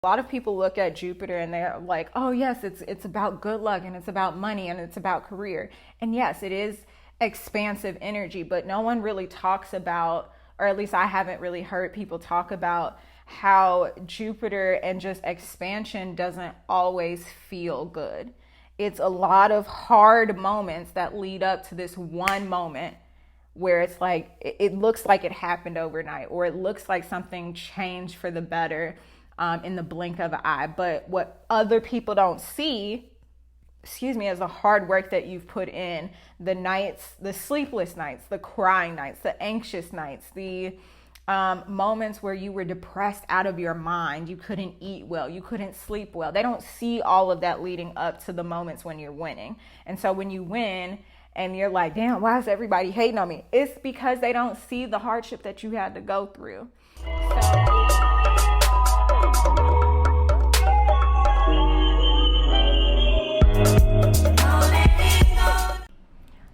A lot of people look at Jupiter and they're like, oh yes, it's about good luck and it's about money and it's about career. And yes, it is expansive energy, but no one really talks about, or at least I haven't really heard people talk about, how Jupiter and just expansion doesn't always feel good. It's a lot of hard moments that lead up to this one moment where it's like it looks like it happened overnight, or it looks like something changed for the better in the blink of an eye. But what other people don't see, is the hard work that you've put in, the nights, the sleepless nights, the crying nights, the anxious nights, the moments where you were depressed out of your mind, you couldn't eat well, you couldn't sleep well. They don't see all of that leading up to the moments when you're winning. And so when you win and you're like, damn, why is everybody hating on me? It's because they don't see the hardship that you had to go through.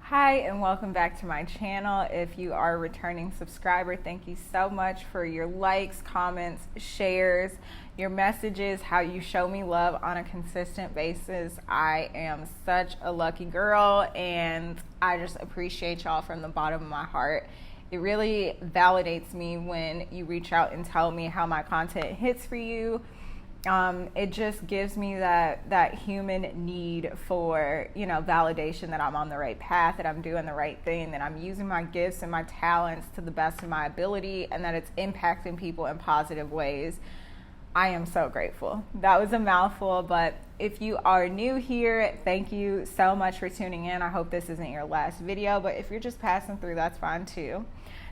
Hi, and welcome back to my channel. If you are a returning subscriber, thank you so much for your likes, comments, shares, your messages, how you show me love on a consistent basis. I am such a lucky girl, and I just appreciate y'all from the bottom of my heart. It really validates me when you reach out and tell me how my content hits for you. It just gives me that human need for, validation that I'm on the right path, that I'm doing the right thing, that I'm using my gifts and my talents to the best of my ability, and that it's impacting people in positive ways. I am so grateful. That was a mouthful, but if you are new here, thank you so much for tuning in. I hope this isn't your last video, but if you're just passing through, that's fine too.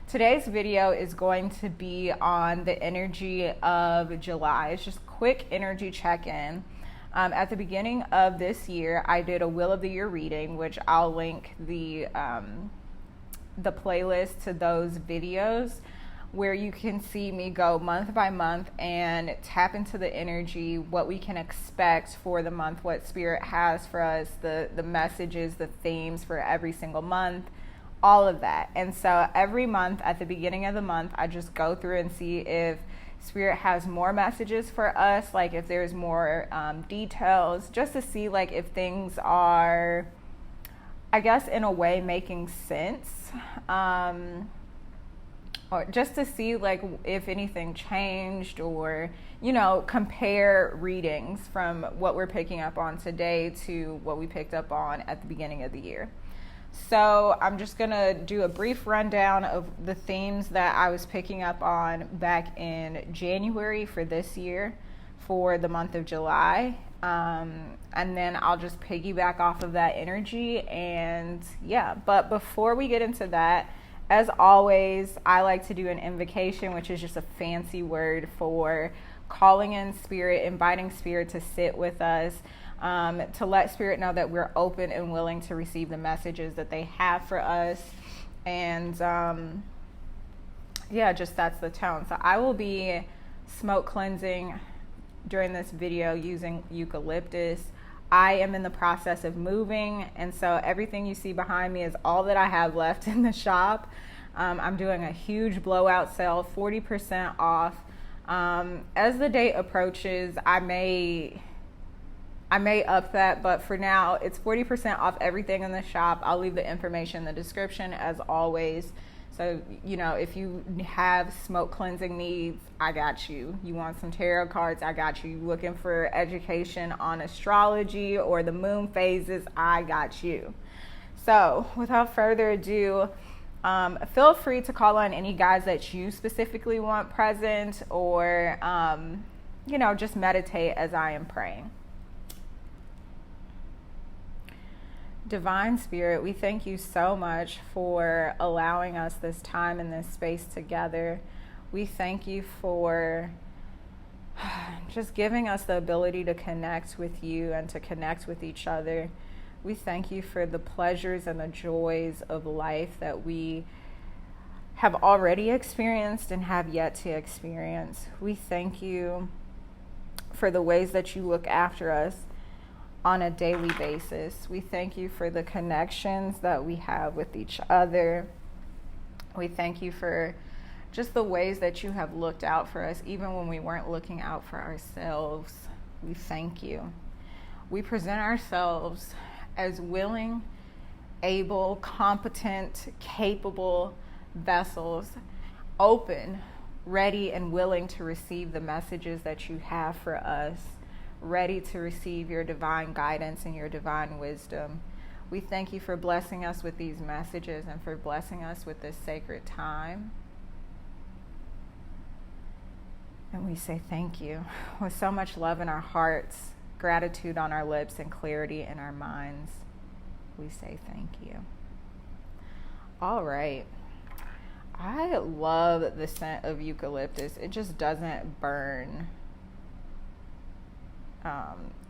Today's video is going to be on the energy of July. It's just quick energy check-in. At the beginning of this year, I did a Wheel of the Year reading, which I'll link the playlist to those videos, where you can see me go month by month and tap into the energy, what we can expect for the month, what Spirit has for us, the messages, the themes for every single month, all of that. And so every month, at the beginning of the month, I just go through and see if Spirit has more messages for us, like if there's more details, just to see like if things are, I guess, in a way making sense, or just to see like if anything changed, or compare readings from what we're picking up on today to what we picked up on at the beginning of the year. So I'm just gonna do a brief rundown of the themes that I was picking up on back in January for this year for the month of July. And then I'll just piggyback off of that energy, and yeah. But before we get into that, as always, I like to do an invocation, which is just a fancy word for calling in Spirit, inviting Spirit to sit with us, to let Spirit know that we're open and willing to receive the messages that they have for us. And just that's the tone. So I will be smoke cleansing during this video using eucalyptus. I am in the process of moving, and so everything you see behind me is all that I have left in the shop. I'm doing a huge blowout sale, 40% off. As the date approaches, I may up that, but for now it's 40% off everything in the shop. I'll leave the information in the description as always. So, if you have smoke cleansing needs, I got you. You want some tarot cards, I got you. You looking for education on astrology or the moon phases, I got you. So without further ado, feel free to call on any guides that you specifically want present, or, just meditate as I am praying. Divine Spirit, we thank you so much for allowing us this time and this space together. We thank you for just giving us the ability to connect with you and to connect with each other. We thank you for the pleasures and the joys of life that we have already experienced and have yet to experience. We thank you for the ways that you look after us on a daily basis. We thank you for the connections that we have with each other. We thank you for just the ways that you have looked out for us, even when we weren't looking out for ourselves. We thank you. We present ourselves as willing, able, competent, capable vessels, open, ready, and willing to receive the messages that you have for us, ready to receive your divine guidance and your divine wisdom. We thank you for blessing us with these messages and for blessing us with this sacred time. And we say thank you with so much love in our hearts, gratitude on our lips, and clarity in our minds. We say thank you. All right. I love the scent of eucalyptus. It just doesn't burn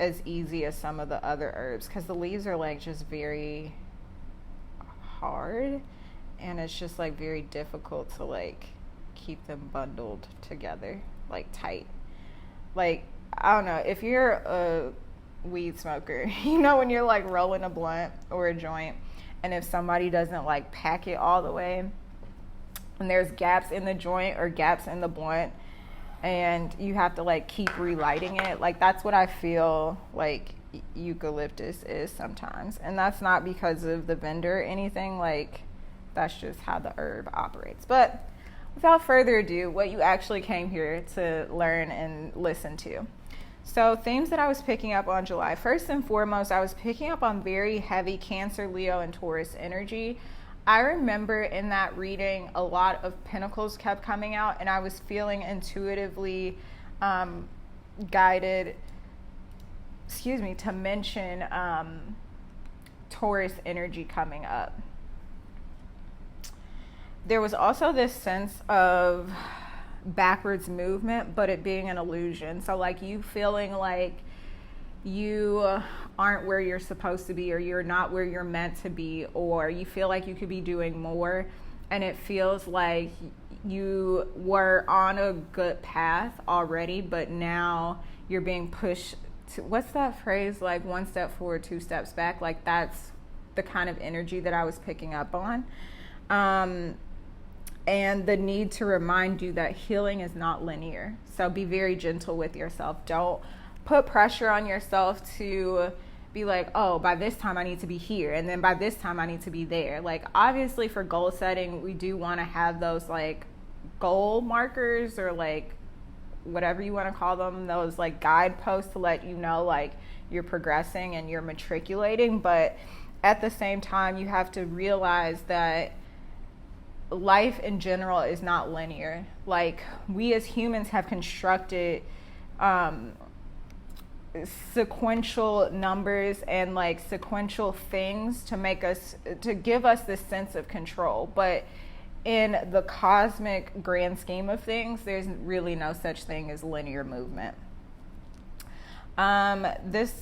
as easy as some of the other herbs, because the leaves are like just very hard, and it's just like very difficult to like keep them bundled together like tight. Like, I don't know, if you're a weed smoker, you know, when you're like rolling a blunt or a joint, and if somebody doesn't like pack it all the way, and there's gaps in the joint or gaps in the blunt, and you have to like keep relighting it, like that's what I feel like eucalyptus is sometimes. And that's not because of the vendor or anything, like that's just how the herb operates. But without further ado, what you actually came here to learn and listen to. So themes that I was picking up on July. First and foremost, I was picking up on very heavy Cancer, Leo, and Taurus energy. I remember in that reading, a lot of pentacles kept coming out, and I was feeling intuitively guided, to mention Taurus energy coming up. There was also this sense of backwards movement, but it being an illusion. So like you feeling like you aren't where you're supposed to be, or you're not where you're meant to be, or you feel like you could be doing more, and it feels like you were on a good path already, but now you're being pushed to, what's that phrase, like one step forward, two steps back. Like that's the kind of energy that I was picking up on. And the need to remind you that healing is not linear. So be very gentle with yourself. Don't put pressure on yourself to be like, oh, by this time I need to be here, and then by this time I need to be there. Like obviously for goal setting, we do want to have those like goal markers, or like whatever you want to call them, those like guideposts to let you know like you're progressing and you're matriculating. But at the same time, you have to realize that life in general is not linear. Like we as humans have constructed sequential numbers and like sequential things to give us this sense of control. But in the cosmic grand scheme of things, there's really no such thing as linear movement. This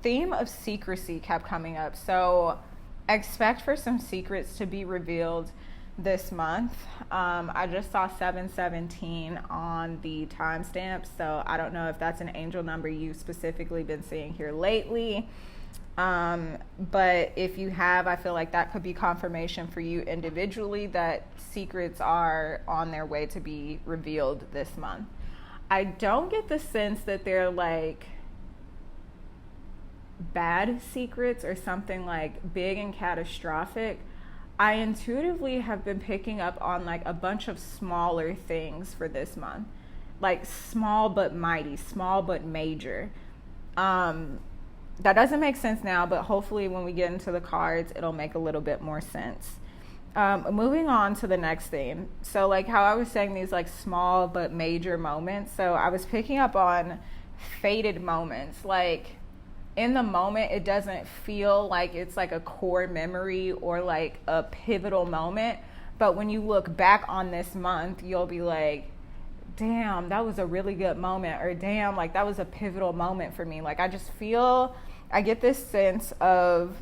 theme of secrecy kept coming up. So expect for some secrets to be revealed this month. I just saw 717 on the timestamp, so I don't know if that's an angel number you've specifically been seeing here lately. But if you have, I feel like that could be confirmation for you individually that secrets are on their way to be revealed this month. I don't get the sense that they're like bad secrets or something like big and catastrophic. I intuitively have been picking up on like a bunch of smaller things for this month, like small but mighty, small but major. That doesn't make sense now, but hopefully when we get into the cards, it'll make a little bit more sense. Moving on to the next theme. So like how I was saying these like small but major moments. So I was picking up on faded moments. Like in the moment, it doesn't feel like it's like a core memory or like a pivotal moment. But when you look back on this month, you'll be like, damn, that was a really good moment. Or damn, like that was a pivotal moment for me. Like I just feel, I get this sense of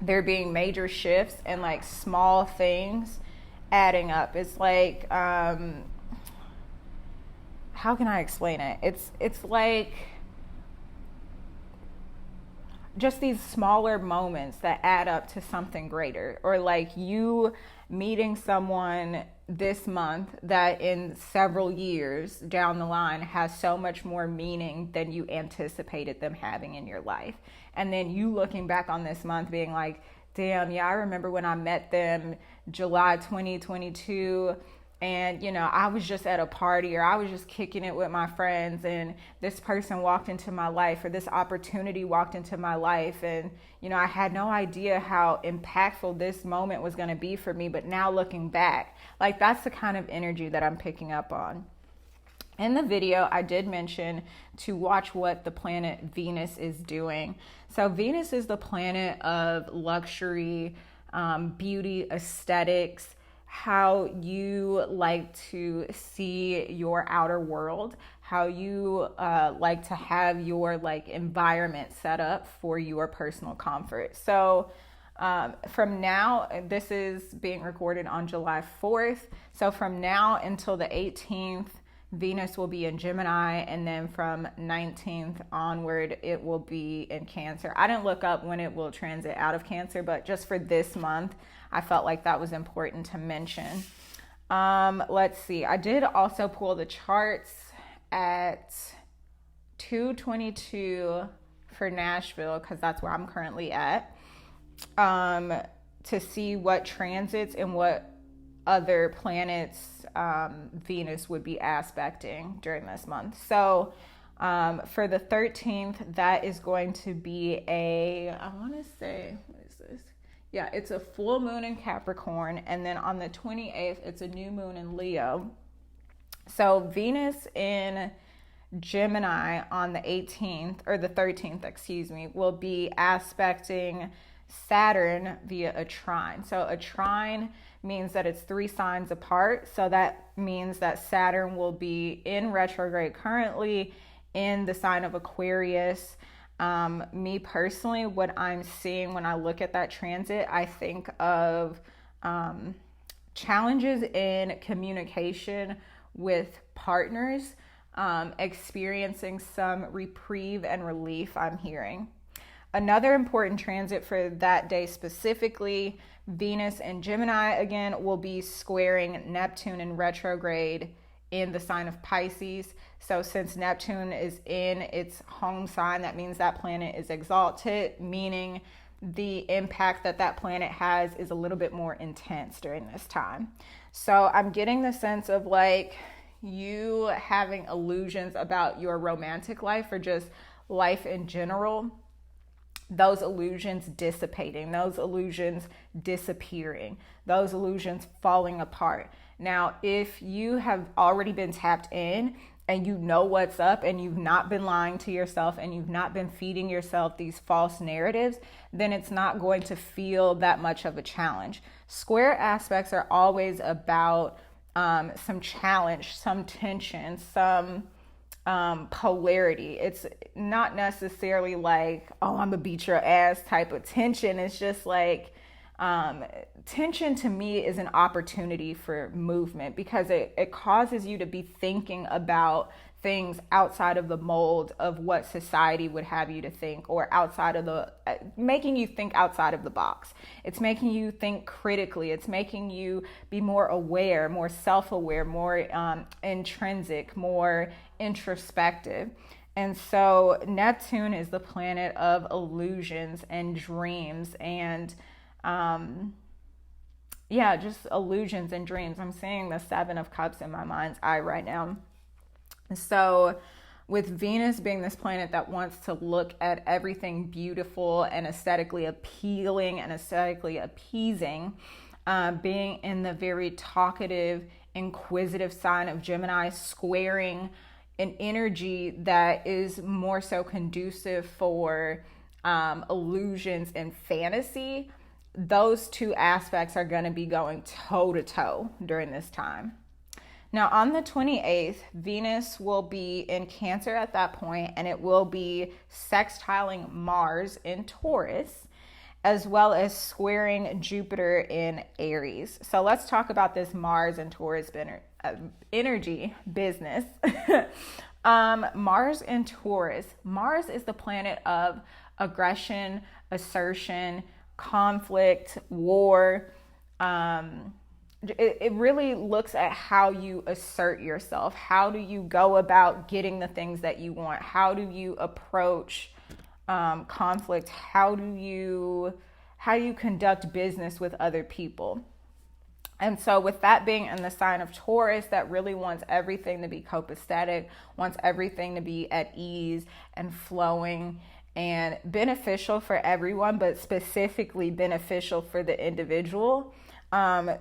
there being major shifts and like small things adding up. It's like, how can I explain it? It's like, just these smaller moments that add up to something greater, or like you meeting someone this month that in several years down the line has so much more meaning than you anticipated them having in your life. And then you looking back on this month being like, damn, yeah, I remember when I met them July 2022, and you know, I was just at a party, or I was just kicking it with my friends, and this person walked into my life, or this opportunity walked into my life, and you know, I had no idea how impactful this moment was going to be for me. But now looking back, like, that's the kind of energy that I'm picking up on. In the video, I did mention to watch what the planet Venus is doing. So Venus is the planet of luxury, beauty, aesthetics, how you like to see your outer world, how you like to have your like environment set up for your personal comfort. So from now, this is being recorded on July 4th. So from now until the 18th, Venus will be in Gemini, and then from 19th onward, it will be in Cancer. I didn't look up when it will transit out of Cancer, but just for this month, I felt like that was important to mention. Let's see. I did also pull the charts at 2:22 for Nashville, because that's where I'm currently at, to see what transits and what other planets Venus would be aspecting during this month. So for the 13th, that is going to be I want to say, what is this? Yeah, it's a full moon in Capricorn. And then on the 28th, it's a new moon in Leo. So Venus in Gemini on the 18th, or the 13th, excuse me, will be aspecting Saturn via a trine. So a trine means that it's 3 signs apart. So that means that Saturn will be in retrograde currently in the sign of Aquarius. Me personally, what I'm seeing when I look at that transit, I think of challenges in communication with partners, experiencing some reprieve and relief, I'm hearing. Another important transit for that day specifically, Venus and Gemini again will be squaring Neptune in retrograde in the sign of Pisces. So since Neptune is in its home sign, that means that planet is exalted, meaning the impact that that planet has is a little bit more intense during this time. So I'm getting the sense of like you having illusions about your romantic life or just life in general, those illusions dissipating, those illusions disappearing, those illusions falling apart. Now, if you have already been tapped in and you know what's up and you've not been lying to yourself and you've not been feeding yourself these false narratives, then it's not going to feel that much of a challenge. Square aspects are always about some challenge, some tension, some polarity. It's not necessarily like, oh, I'm gonna beat your ass type of tension. It's just like tension to me is an opportunity for movement, because it causes you to be thinking about things outside of the mold of what society would have you to think, or outside of making you think outside of the box. It's making you think critically. It's making you be more aware, more self-aware, more intrinsic, more introspective. And so Neptune is the planet of illusions and dreams and just illusions and dreams. I'm seeing the 7 of Cups in my mind's eye right now. So with Venus being this planet that wants to look at everything beautiful and aesthetically appealing and aesthetically appeasing, being in the very talkative, inquisitive sign of Gemini, squaring an energy that is more so conducive for illusions and fantasy, those two aspects are going to be going toe to toe during this time. Now on the 28th, Venus will be in Cancer at that point, and it will be sextiling Mars in Taurus, as well as squaring Jupiter in Aries. So let's talk about this Mars and Taurus energy business. Mars in Taurus. Mars is the planet of aggression, assertion, conflict, war. It really looks at how you assert yourself. How do you go about getting the things that you want? How do you approach conflict? How do you conduct business with other people? And so with that being in the sign of Taurus, that really wants everything to be copacetic, wants everything to be at ease and flowing and beneficial for everyone, but specifically beneficial for the individual.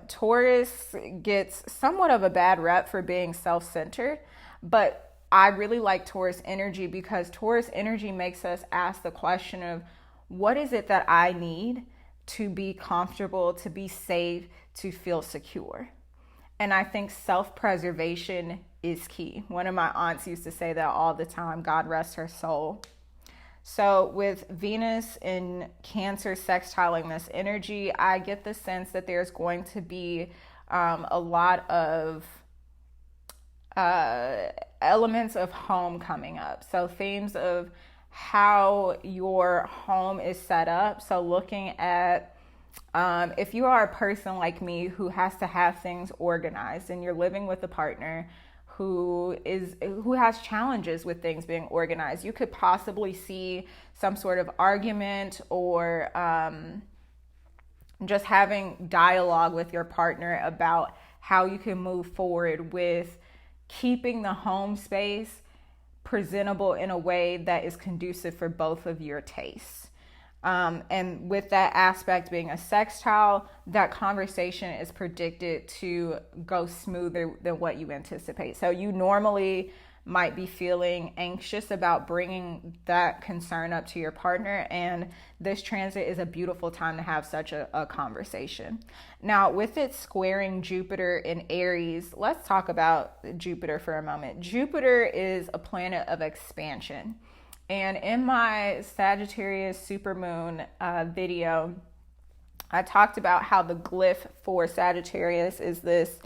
Taurus gets somewhat of a bad rep for being self-centered, but I really like Taurus energy because Taurus energy makes us ask the question of, what is it that I need to be comfortable, to be safe, to feel secure? And I think self-preservation is key. One of my aunts used to say that all the time, God rest her soul. So with Venus in Cancer sextiling this energy, I get the sense that there's going to be a lot of elements of home coming up. So themes of how your home is set up. So looking at if you are a person like me who has to have things organized and you're living with a partner who has challenges with things being organized, you could possibly see some sort of argument or just having dialogue with your partner about how you can move forward with keeping the home space presentable in a way that is conducive for both of your tastes. And with that aspect being a sextile, that conversation is predicted to go smoother than what you anticipate. So you normally might be feeling anxious about bringing that concern up to your partner, and this transit is a beautiful time to have such a conversation. Now, with it squaring Jupiter in Aries, let's talk about Jupiter for a moment. Jupiter is a planet of expansion. And in my Sagittarius supermoon video, I talked about how the glyph for Sagittarius is this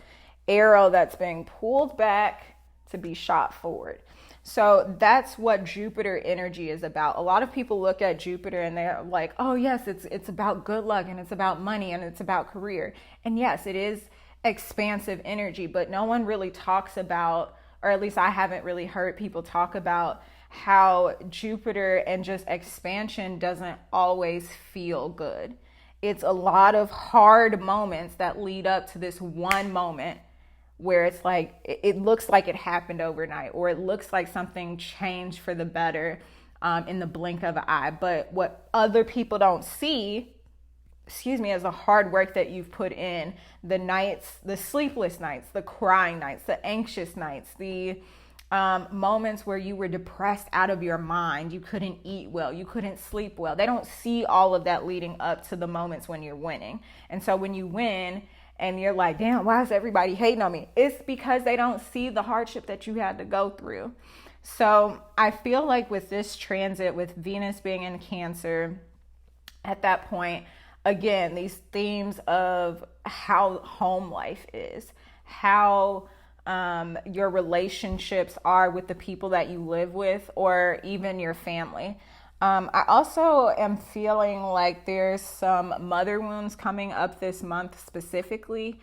arrow that's being pulled back to be shot forward. So that's what Jupiter energy is about. A lot of people look at Jupiter and they're like, oh yes, it's about good luck and it's about money and it's about career. And yes, it is expansive energy, but no one really talks about, or at least I haven't really heard people talk about, how Jupiter and just expansion doesn't always feel good. It's a lot of hard moments that lead up to this one moment where it's like, it looks like it happened overnight, or it looks like something changed for the better in the blink of an eye. But what other people don't see, is the hard work that you've put in, the nights, the sleepless nights, the crying nights, the anxious nights, the moments where you were depressed out of your mind, you couldn't eat well, you couldn't sleep well. They don't see all of that leading up to the moments when you're winning. And so when you win and you're like, damn, why is everybody hating on me? It's because they don't see the hardship that you had to go through. So I feel like with this transit, with Venus being in Cancer, at that point, again, these themes of how home life is, how your relationships are with the people that you live with, or even your family. I also am feeling like there's some mother wounds coming up this month specifically.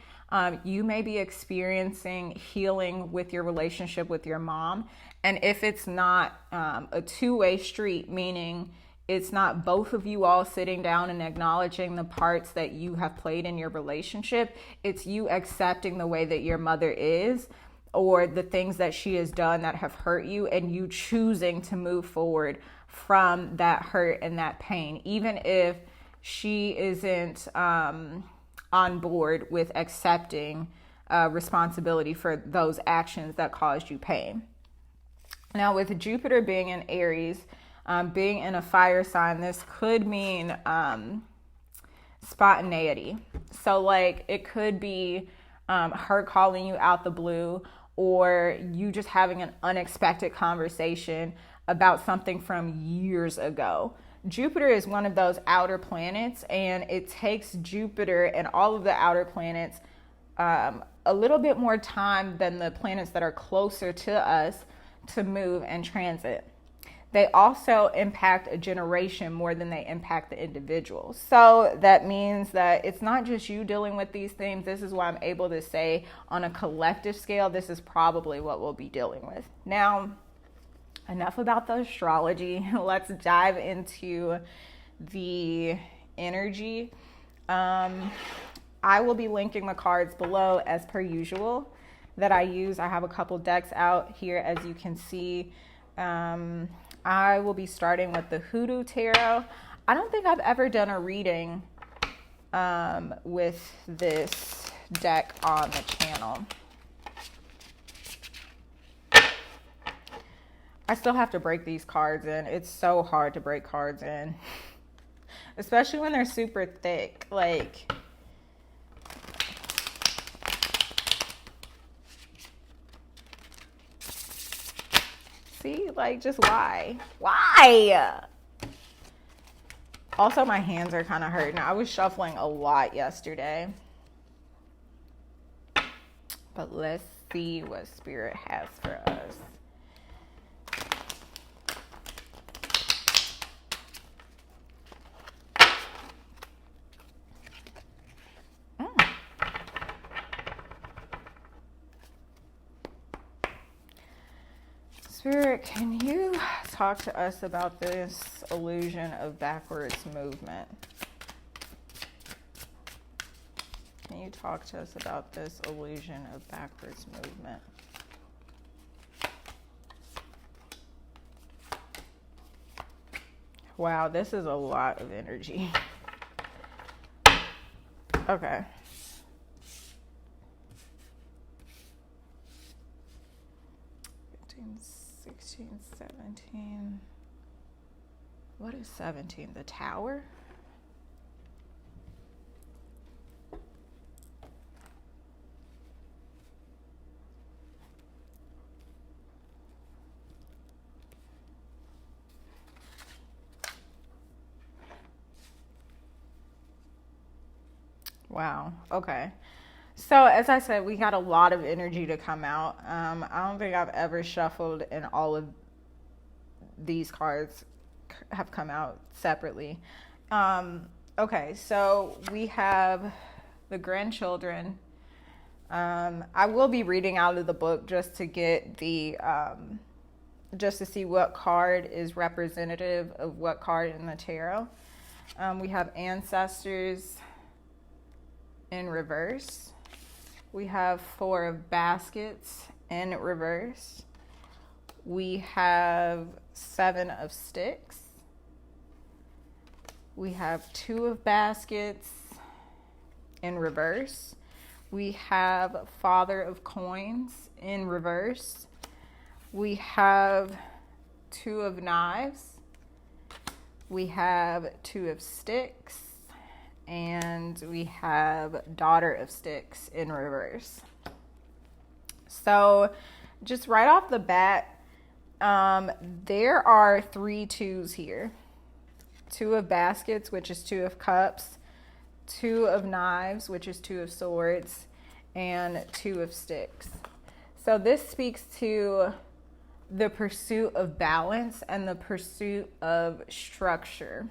You may be experiencing healing with your relationship with your mom. And if it's not a two-way street, meaning it's not both of you all sitting down and acknowledging the parts that you have played in your relationship, it's you accepting the way that your mother is, or the things that she has done that have hurt you, and you choosing to move forward from that hurt and that pain, even if she isn't on board with accepting responsibility for those actions that caused you pain. Now, with Jupiter being in Aries, being in a fire sign, this could mean spontaneity. So like it could be her calling you out the blue, or you just having an unexpected conversation about something from years ago. Jupiter is one of those outer planets, and it takes Jupiter and all of the outer planets a little bit more time than the planets that are closer to us to move and transit. They also impact a generation more than they impact the individual. So that means that it's not just you dealing with these things. This is why I'm able to say on a collective scale, this is probably what we'll be dealing with. Now, enough about the astrology. Let's dive into the energy. I will be linking the cards below as per usual that I use. I have a couple decks out here, as you can see. I will be starting with the Hoodoo Tarot. I don't think I've ever done a reading with this deck on the channel. I still have to break these cards in. It's so hard to break cards in, especially when they're super thick. Like, see, like, just why? Why? Also, my hands are kind of hurting. I was shuffling a lot yesterday. But let's see what Spirit has for us. Spirit, can you talk to us about this illusion of backwards movement? Can you talk to us about this illusion of backwards movement? Wow, this is a lot of energy. Okay. 16, 17. What is 17? The Tower? Wow. Okay. So as I said, we got a lot of energy to come out. I don't think I've ever shuffled and all of these cards have come out separately. Okay, so we have the grandchildren. I will be reading out of the book just to get the, just to see what card is representative of what card in the tarot. We have ancestors in reverse. We have 4 of baskets in reverse. We have 7 of sticks. We have 2 of baskets in reverse. We have Father of coins in reverse. We have 2 of knives. We have 2 of sticks. And we have Daughter of Sticks in reverse. So just right off the bat, there are 3 2s here. 2 of baskets, which is 2 of cups, 2 of knives, which is 2 of swords, and 2 of sticks. So this speaks to the pursuit of balance and the pursuit of structure.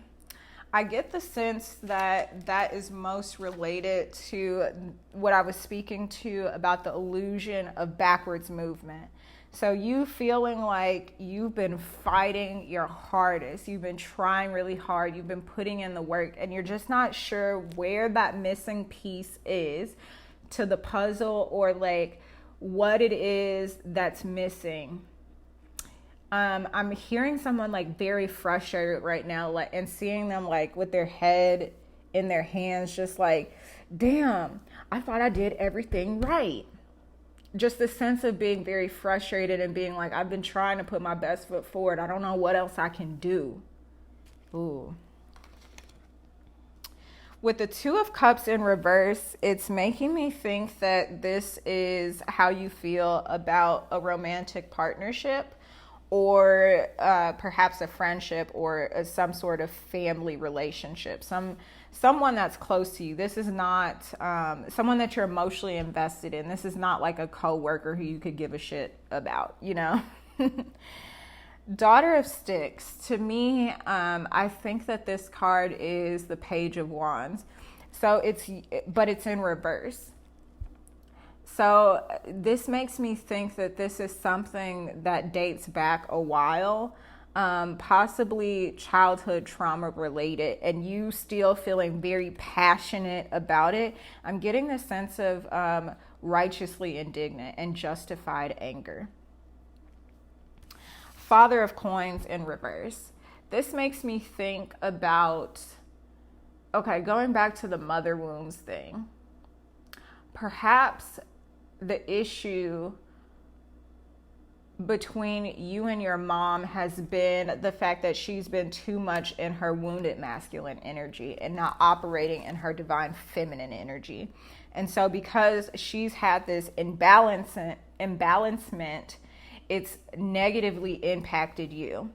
I get the sense that that is most related to what I was speaking to about the illusion of backwards movement. So you feeling like you've been fighting your hardest, you've been trying really hard, you've been putting in the work, and you're just not sure where that missing piece is to the puzzle, or like what it is that's missing. I'm hearing someone like very frustrated right now, like, and seeing them like with their head in their hands, just like, damn, I thought I did everything right. Just the sense of being very frustrated and being like, I've been trying to put my best foot forward. I don't know what else I can do. Ooh. With the 2 of cups in reverse, it's making me think that this is how you feel about a romantic partnership, or perhaps a friendship, or some sort of family relationship. Someone that's close to you. This is not someone that you're emotionally invested in. This is not like a coworker who you could give a shit about, you know? Daughter of Sticks. To me, I think that this card is the Page of Wands. So it's in reverse. So this makes me think that this is something that dates back a while, possibly childhood trauma related, and you still feeling very passionate about it. I'm getting the sense of righteously indignant and justified anger. Father of Coins in reverse. This makes me think about, okay, going back to the mother wounds thing. Perhaps the issue between you and your mom has been the fact that she's been too much in her wounded masculine energy and not operating in her divine feminine energy. And so because she's had this imbalancement, it's negatively impacted you.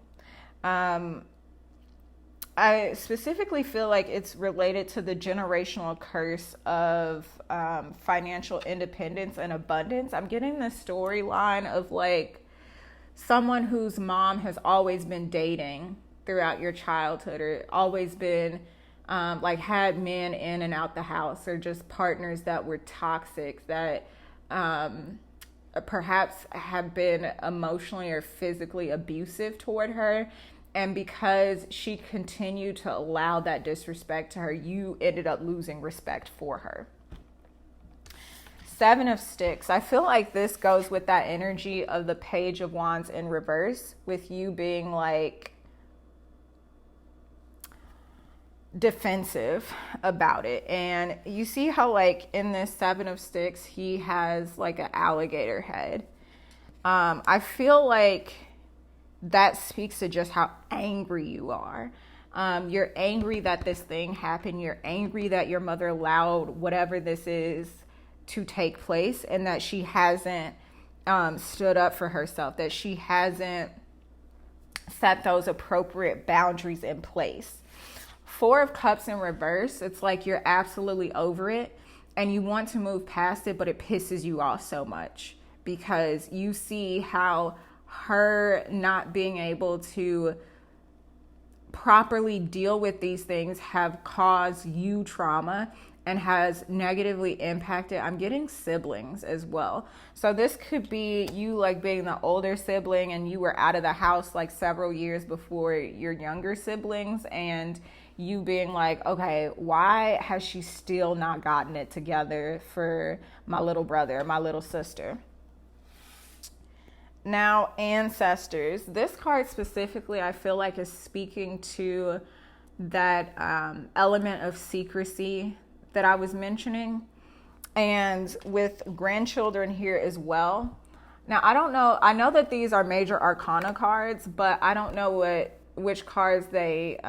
I specifically feel like it's related to the generational curse of financial independence and abundance. I'm getting the storyline of like someone whose mom has always been dating throughout your childhood, or always been like had men in and out the house, or just partners that were toxic, that perhaps have been emotionally or physically abusive toward her. And because she continued to allow that disrespect to her, you ended up losing respect for her. Seven of Sticks. I feel like this goes with that energy of the Page of Wands in reverse, with you being like defensive about it. And you see how like in this Seven of Sticks, he has like an alligator head. I feel like that speaks to just how angry you are. You're angry that this thing happened. You're angry that your mother allowed whatever this is to take place, and that she hasn't stood up for herself, that she hasn't set those appropriate boundaries in place. Four of Cups in reverse. It's like you're absolutely over it and you want to move past it, but it pisses you off so much because you see how her not being able to properly deal with these things have caused you trauma and has negatively impacted. I'm getting siblings as well. So this could be you like being the older sibling and you were out of the house like several years before your younger siblings, and you being like, okay, why has she still not gotten it together for my little brother, my little sister? Now, ancestors. This card specifically, I feel like, is speaking to that element of secrecy that I was mentioning, and with grandchildren here as well. Now, I don't know. I know that these are major arcana cards, but I don't know which cards they're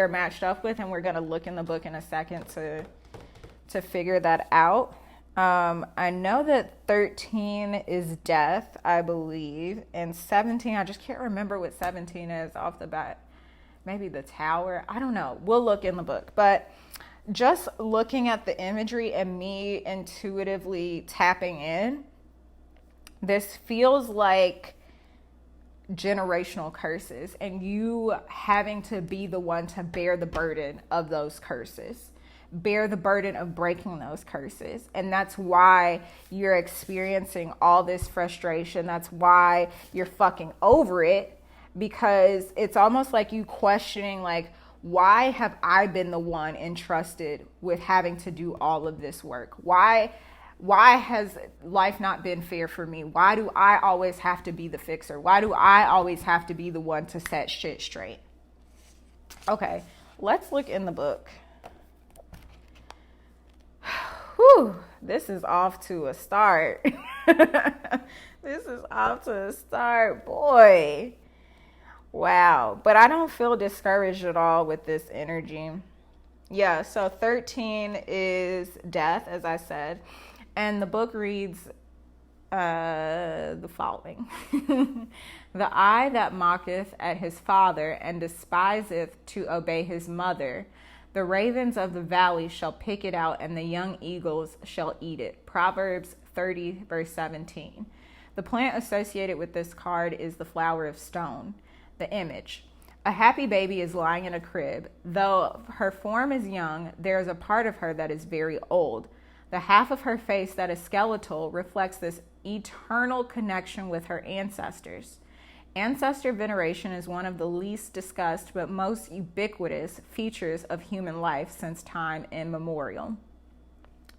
matched up with, and we're going to look in the book in a second to figure that out. I know that 13 is death, I believe, and 17, I just can't remember what 17 is off the bat. Maybe the Tower. I don't know. We'll look in the book. But just looking at the imagery and me intuitively tapping in, this feels like generational curses and you having to be the one to bear the burden of those curses. Bear the burden of breaking those curses. And that's why you're experiencing all this frustration. That's why you're fucking over it, because it's almost like you questioning, like, why have I been the one entrusted with having to do all of this work? Why has life not been fair for me? Why do I always have to be the fixer? Why do I always have to be the one to set shit straight? Okay, let's look in the book. Whew, this is off to a start. This is off to a start, boy. Wow. But I don't feel discouraged at all with this energy. Yeah, so 13 is death, as I said. And the book reads the following. The eye that mocketh at his father and despiseth to obey his mother, the ravens of the valley shall pick it out, and the young eagles shall eat it. Proverbs 30, verse 17. The plant associated with this card is the flower of stone. The image. A happy baby is lying in a crib. Though her form is young, there is a part of her that is very old. The half of her face that is skeletal reflects this eternal connection with her ancestors. Ancestor veneration is one of the least discussed but most ubiquitous features of human life since time immemorial.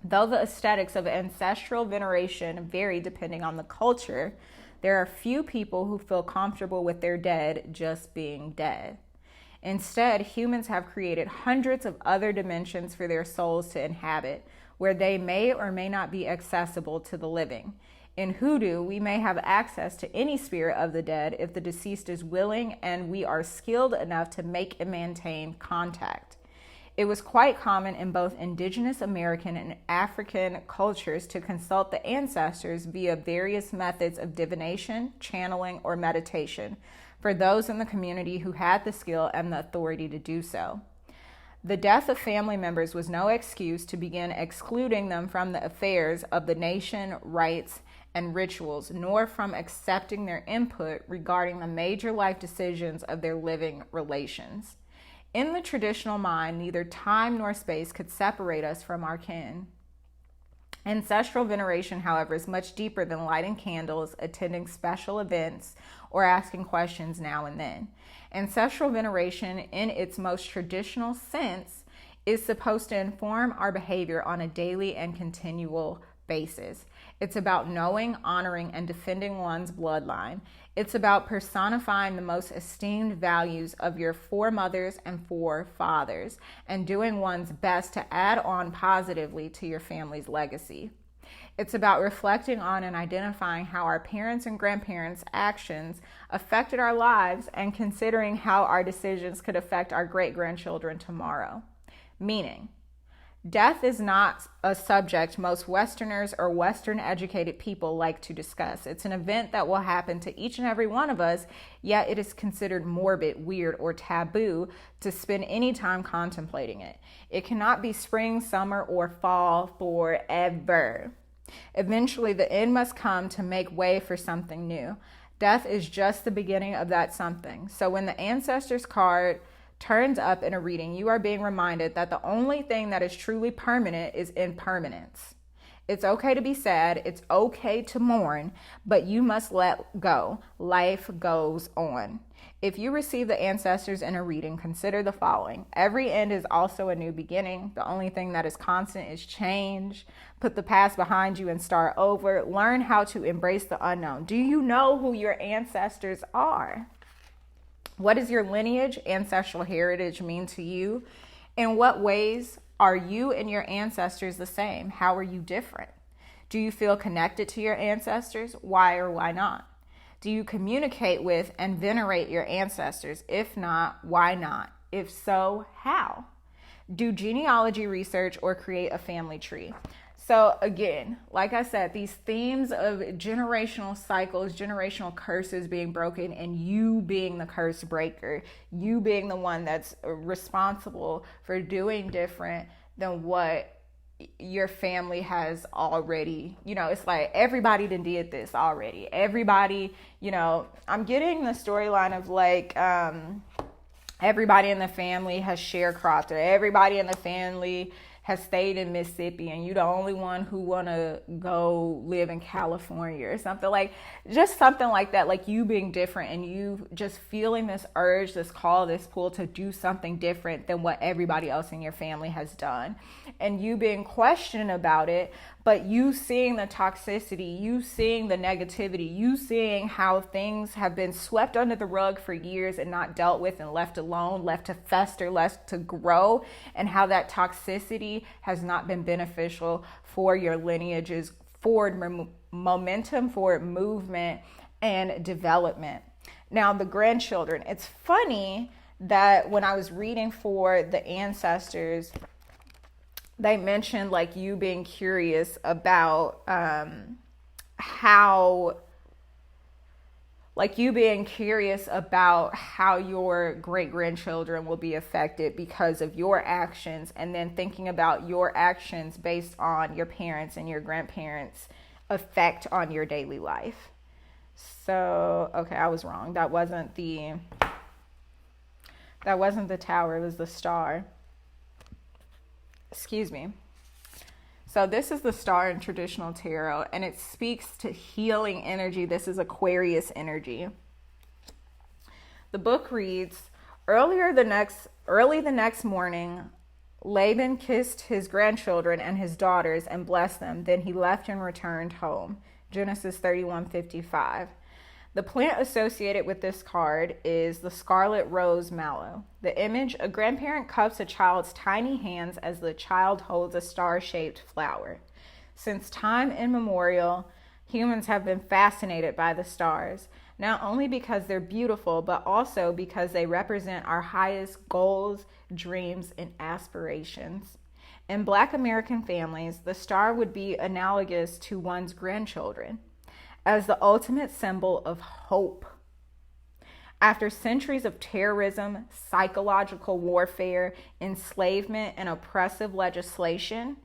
Though the aesthetics of ancestral veneration vary depending on the culture, there are few people who feel comfortable with their dead just being dead. Instead, humans have created hundreds of other dimensions for their souls to inhabit, where they may or may not be accessible to the living. In hoodoo, we may have access to any spirit of the dead if the deceased is willing and we are skilled enough to make and maintain contact. It was quite common in both indigenous American and African cultures to consult the ancestors via various methods of divination, channeling, or meditation for those in the community who had the skill and the authority to do so. The death of family members was no excuse to begin excluding them from the affairs of the nation, rites, and rituals, nor from accepting their input regarding the major life decisions of their living relations. In the traditional mind, neither time nor space could separate us from our kin. Ancestral veneration, however, is much deeper than lighting candles, attending special events, or asking questions now and then. Ancestral veneration, in its most traditional sense, is supposed to inform our behavior on a daily and continual basis. It's about knowing, honoring, and defending one's bloodline. It's about personifying the most esteemed values of your foremothers and forefathers and doing one's best to add on positively to your family's legacy. It's about reflecting on and identifying how our parents' and grandparents' actions affected our lives and considering how our decisions could affect our great-grandchildren tomorrow. Meaning, death is not a subject most Westerners or Western-educated people like to discuss. It's an event that will happen to each and every one of us, yet it is considered morbid, weird, or taboo to spend any time contemplating it. It cannot be spring, summer, or fall forever. Eventually, the end must come to make way for something new. Death is just the beginning of that something. So when the Ancestors card turns up in a reading, you are being reminded that the only thing that is truly permanent is impermanence. It's okay to be sad, it's okay to mourn, but you must let go. Life goes on. If you receive the Ancestors in a reading, consider the following. Every end is also a new beginning. The only thing that is constant is change. Put the past behind you and start over. Learn how to embrace the unknown. Do you know who your ancestors are? What does your lineage, ancestral heritage mean to you? In what ways are you and your ancestors the same? How are you different? Do you feel connected to your ancestors? Why or why not? Do you communicate with and venerate your ancestors? If not, why not? If so, how? Do genealogy research or create a family tree. So again, like I said, these themes of generational cycles, generational curses being broken, and you being the curse breaker, you being the one that's responsible for doing different than what your family has already, it's like everybody done did this already. Everybody, I'm getting the storyline of like, everybody in the family has sharecropped, or everybody in the family has stayed in Mississippi and you the only one who want to go live in California or something like that, like you being different and you just feeling this urge, this call, this pull to do something different than what everybody else in your family has done, and you being questioned about it, but you seeing the toxicity, you seeing the negativity, you seeing how things have been swept under the rug for years and not dealt with and left alone, left to fester, left to grow, and how that toxicity has not been beneficial for your lineage's forward momentum, forward movement, and development. Now, the grandchildren, it's funny that when I was reading for the Ancestors, they mentioned like you being curious about how your great-grandchildren will be affected because of your actions, and then thinking about your actions based on your parents and your grandparents' effect on your daily life. So, okay, I was wrong. That wasn't the tower, it was the star. Excuse me. So this is the star in traditional tarot, and it speaks to healing energy. This is Aquarius energy. The book reads, early the next morning, Laban kissed his grandchildren and his daughters and blessed them. Then he left and returned home. Genesis 31:55. The plant associated with this card is the scarlet rose mallow. The image, a grandparent cups a child's tiny hands as the child holds a star-shaped flower. Since time immemorial, humans have been fascinated by the stars, not only because they're beautiful, but also because they represent our highest goals, dreams, and aspirations. In Black American families, the star would be analogous to one's grandchildren as the ultimate symbol of hope. After centuries of terrorism, psychological warfare, enslavement, and oppressive legislation,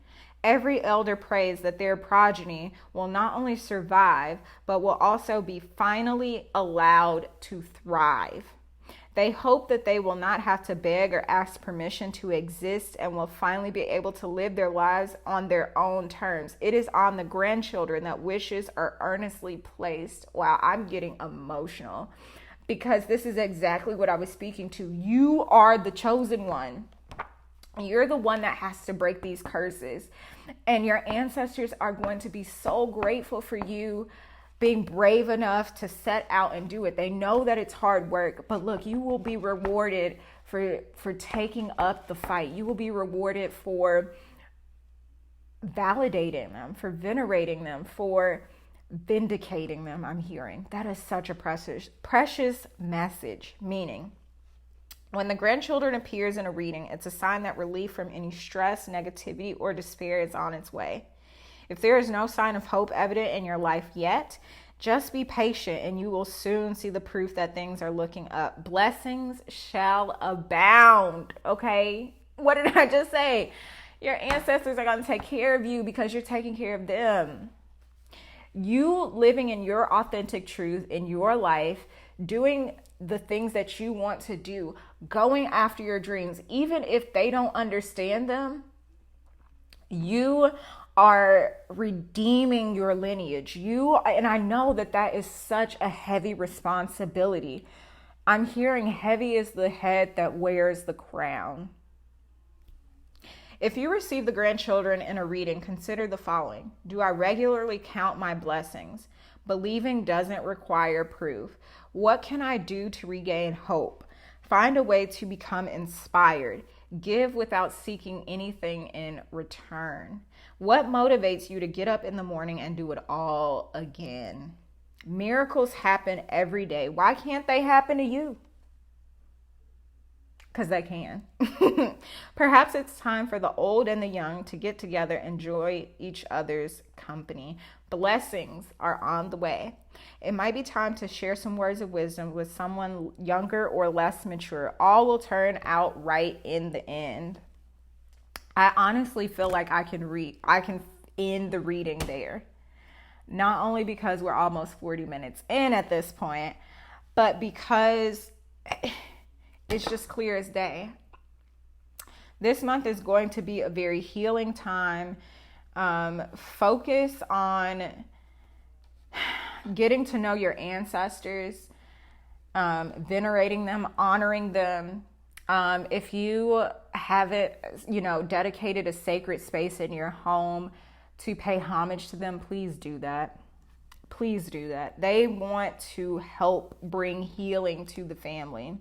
every elder prays that their progeny will not only survive, but will also be finally allowed to thrive. They hope that they will not have to beg or ask permission to exist and will finally be able to live their lives on their own terms. It is on the grandchildren that wishes are earnestly placed. Wow, I'm getting emotional because this is exactly what I was speaking to. You are the chosen one. You're the one that has to break these curses. And your ancestors are going to be so grateful for you being brave enough to set out and do it. They know that it's hard work, but look, you will be rewarded for taking up the fight. You will be rewarded for validating them, for venerating them, for vindicating them. I'm hearing that is such a precious message. Meaning, when the grandchildren appears in a reading, it's a sign that relief from any stress, negativity, or despair is on its way. If there is no sign of hope evident in your life yet, just be patient and you will soon see the proof that things are looking up. Blessings shall abound, okay? What did I just say? Your ancestors are going to take care of you because you're taking care of them. You living in your authentic truth in your life, doing the things that you want to do, going after your dreams, even if they don't understand them, you are redeeming your lineage. And I know that is such a heavy responsibility. I'm hearing heavy is the head that wears the crown. If you receive the grandchildren in a reading, consider the following. Do I regularly count my blessings? Believing doesn't require proof. What can I do to regain hope? Find a way to become inspired. Give without seeking anything in return. What motivates you to get up in the morning and do it all again? Miracles happen every day. Why can't they happen to you? Because they can. Perhaps it's time for the old and the young to get together and enjoy each other's company. Blessings are on the way. It might be time to share some words of wisdom with someone younger or less mature. All will turn out right in the end. I honestly feel like I can end the reading there. Not only because we're almost 40 minutes in at this point, but because it's just clear as day. This month is going to be a very healing time. Focus on getting to know your ancestors, venerating them, honoring them. If you haven't, dedicated a sacred space in your home to pay homage to them, please do that. Please do that. They want to help bring healing to the family.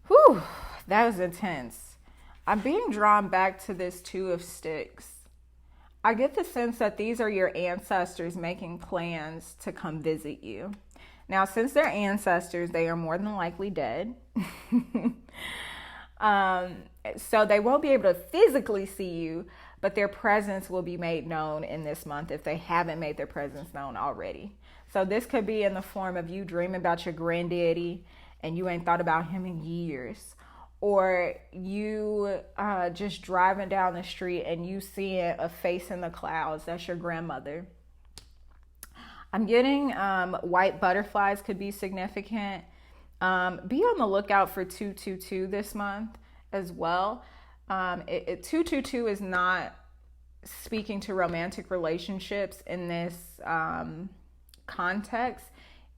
Whew, that was intense. I'm being drawn back to this Two of Sticks. I get the sense that these are your ancestors making plans to come visit you. Now, since they're ancestors, they are more than likely dead. So they won't be able to physically see you, but their presence will be made known in this month if they haven't made their presence known already. So this could be in the form of you dreaming about your granddaddy and you ain't thought about him in years. Or you just driving down the street and you seeing a face in the clouds. That's your grandmother. I'm getting white butterflies could be significant. Be on the lookout for 222 this month as well. 222 is not speaking to romantic relationships in this context.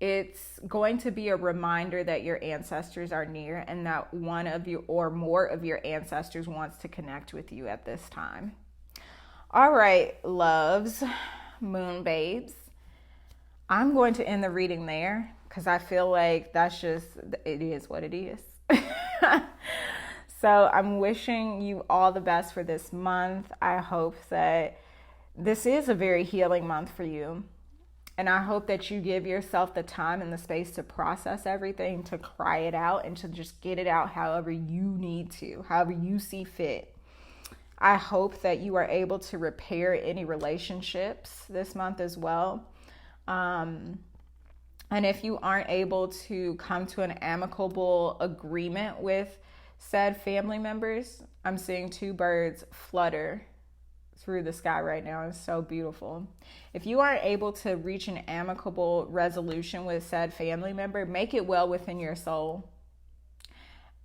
It's going to be a reminder that your ancestors are near and that one of you or more of your ancestors wants to connect with you at this time. All right, loves, moon babes. I'm going to end the reading there because I feel like that's just, it is what it is. So I'm wishing you all the best for this month. I hope that this is a very healing month for you. And I hope that you give yourself the time and the space to process everything, to cry it out, and to just get it out however you need to, however you see fit. I hope that you are able to repair any relationships this month as well. And if you aren't able to come to an amicable agreement with said family members, I'm seeing two birds flutter through the sky right now. It's so beautiful. If you aren't able to reach an amicable resolution with said family member, make it well within your soul.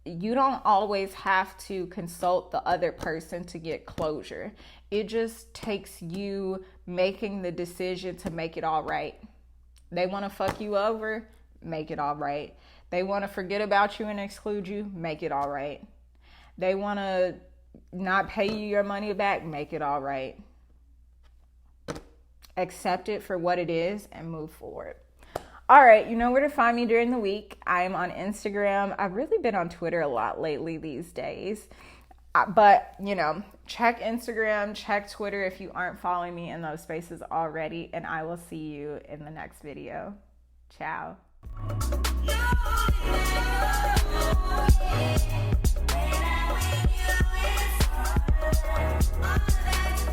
You don't always have to consult the other person to get closure. It just takes you making the decision to make it all right. They want to fuck you over, make it all right. They want to forget about you and exclude you, make it all right. They want to not pay you your money back, make it all right. Accept it for what it is and move forward. All right, you know where to find me during the week. I am on Instagram. I've really been on Twitter a lot lately these days. But, check Instagram, check Twitter if you aren't following me in those spaces already. And I will see you in the next video. Ciao.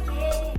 No,